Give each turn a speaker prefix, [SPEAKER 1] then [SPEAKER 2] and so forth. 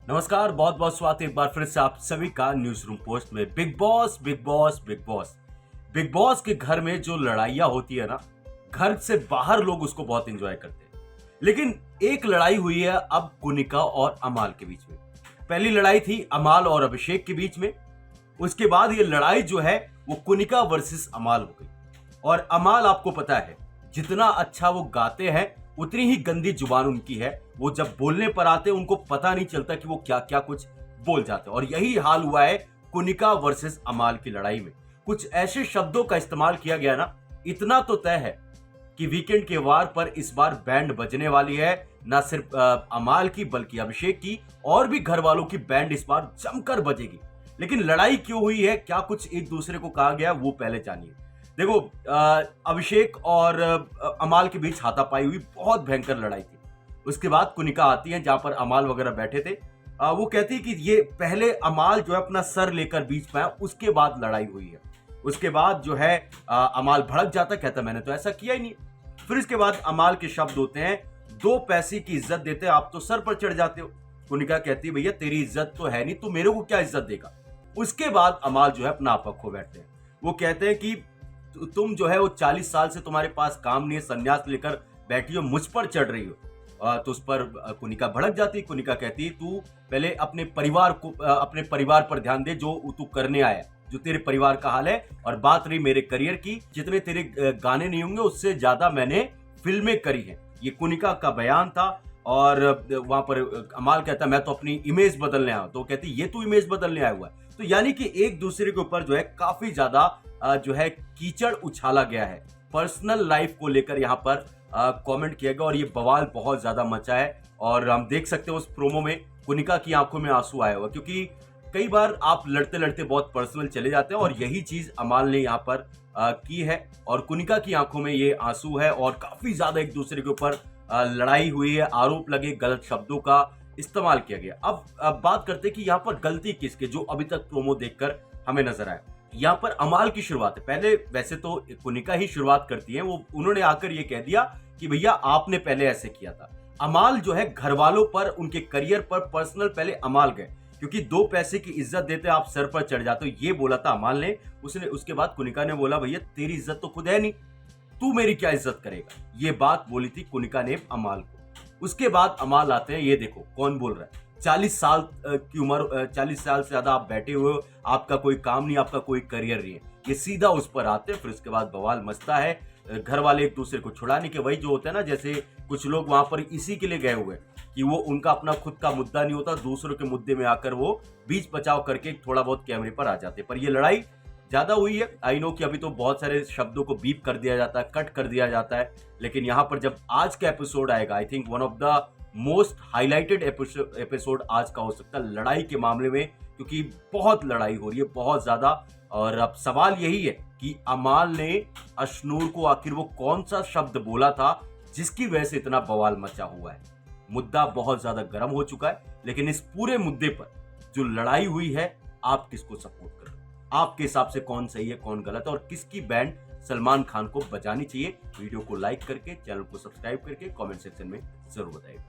[SPEAKER 1] नमस्कार, बहुत बहुत स्वागत है एक बार फिर से आप सभी का न्यूज रूम पोस्ट में। Big boss big boss big boss big boss के घर में जो लड़ाइयां होती है ना, घर से बाहर लोग उसको बहुत एंजॉय करते हैं। लेकिन एक लड़ाई हुई है अब कुनिका और अमाल के बीच में। पहली लड़ाई थी अमाल और अभिषेक के बीच में। उसके बाद ये लड़ाई जो है वो कुनिका वर्सेस अमाल हो गई। और अमाल, आपको पता है, जितना अच्छा वो गाते हैं उतनी ही गंदी जुबान उनकी है। वो जब बोलने पर आते हैं उनको पता नहीं चलता कि वो क्या क्या कुछ बोल जाते हैं। और यही हाल हुआ है कुनिका वर्सेस अमाल की लड़ाई में। कुछ ऐसे शब्दों का इस्तेमाल किया गया ना, इतना तो तय है कि वीकेंड के वार पर इस बार बैंड बजने वाली है। ना सिर्फ अमाल की बल्कि अभिषेक की और भी घर वालों की बैंड इस बार जमकर बजेगी। लेकिन लड़ाई क्यों हुई है, क्या कुछ एक दूसरे को कहा गया, वो पहले जानिए। देखो, अभिषेक और अमाल के बीच हाथापाई हुई, बहुत भयंकर लड़ाई थी। उसके बाद कुनिका आती है जहां पर अमाल वगैरह बैठे थे। वो कहती है कि ये पहले अमाल जो है अपना सर लेकर बीच में आया, उसके बाद लड़ाई हुई है। उसके बाद जो है अमाल भड़क जाता, कहता मैंने तो ऐसा किया ही नहीं। फिर इसके बाद अमाल के शब्द होते हैं, 2 पैसे की इज्जत देते आप तो सर पर चढ़ जाते हो। कुनिका कहती है भैया तेरी इज्जत तो है नहीं, तू मेरे को क्या इज्जत देगा। उसके बाद अमाल जो है अपना आपा खो बैठते हैं। वो कहते हैं कि तुम जो है वो 40 साल से तुम्हारे पास काम नहीं है, संन्यास लेकर बैठी हो, मुझ पर चढ़ रही हो। तो उस पर कुनिका भड़क जाती। कुनिका कहती है तू पहले अपने परिवार पर ध्यान दे, जो तू करने आया, जो तेरे परिवार का हाल है। और बात रही मेरे करियर की, जितने तेरे गाने नहीं होंगे उससे ज्यादा मैंने फिल्में करी हैं। ये कुनिका का बयान था। और वहां पर अमाल कहता मैं तो अपनी इमेज बदलने आया। तो कहती ये तू इमेज बदलने आया हुआ है। तो यानी कि एक दूसरे के ऊपर जो है काफी ज्यादा जो है कीचड़ उछाला गया है। पर्सनल लाइफ को लेकर यहाँ पर कमेंट किया गया और ये बवाल बहुत ज्यादा मचा है। और हम देख सकते हैं उस प्रोमो में कुनिका की आंखों में आंसू आया हुआ, क्योंकि कई बार आप लड़ते लड़ते बहुत पर्सनल चले जाते हैं और यही चीज अमाल ने यहाँ पर की है। और कुनिका की आंखों में ये आंसू है और काफी ज्यादा एक दूसरे के ऊपर लड़ाई हुई है, आरोप लगे, गलत शब्दों का इस्तेमाल किया गया। अब बात करते हैं कि यहाँ पर गलती किसकी, जो अभी तक प्रोमो देखकर हमें नजर आया। यहाँ पर अमाल की शुरुआत है। पहले वैसे तो कुनिका ही शुरुआत करती है। वो उन्होंने आकर ये कह दिया कि भैया आपने पहले ऐसे किया था। अमाल जो है घर वालों पर, उनके करियर पर पर्सनल पहले अमाल गए, क्योंकि 2 पैसे की इज्जत देते आप सर पर चढ़ जाते हो, ये बोला था अमाल ने। उसके बाद कुनिका ने बोला भैया तेरी इज्जत तो खुद है नहीं, तू मेरी क्या इज्जत करेगा। ये बात बोली थी कुनिका ने अमाल को। उसके बाद अमाल आते हैं, ये देखो कौन बोल रहा है। 40 साल की उम्र, 40 साल से ज्यादा आप बैठे हुए हो, आपका कोई काम नहीं, आपका कोई करियर नहीं है। ये सीधा उस पर आते हैं। फिर उसके बाद बवाल मचता है। घर वाले एक दूसरे को छुड़ाने के, वही जो होता है ना, जैसे कुछ लोग वहां पर इसी के लिए गए हुए कि वो उनका अपना खुद का मुद्दा नहीं होता, दूसरों के मुद्दे में आकर वो बीच बचाव करके थोड़ा बहुत कैमरे पर आ जाते। पर ये लड़ाई ज्यादा हुई है। आई नो कि अभी तो बहुत सारे शब्दों को बीप कर दिया जाता है, कट कर दिया जाता है। लेकिन यहाँ पर जब आज का एपिसोड आएगा, I think one of the most highlighted episode आज का हो सकता है लड़ाई के मामले में, क्योंकि बहुत लड़ाई हो रही है, बहुत ज्यादा। और अब सवाल यही है कि अमाल ने अशनूर को आखिर वो कौन सा शब्द बोला था जिसकी वजह से इतना बवाल मचा हुआ है। मुद्दा बहुत ज्यादा गर्म हो चुका है। लेकिन इस पूरे मुद्दे पर जो लड़ाई हुई है, आप किसको सपोर्ट कर रहे हो? आपके हिसाब से कौन सही है, कौन गलत है, और किसकी बैंड सलमान खान को बजानी चाहिए? वीडियो को लाइक करके, चैनल को सब्सक्राइब करके कमेंट सेक्शन में जरूर बताइए।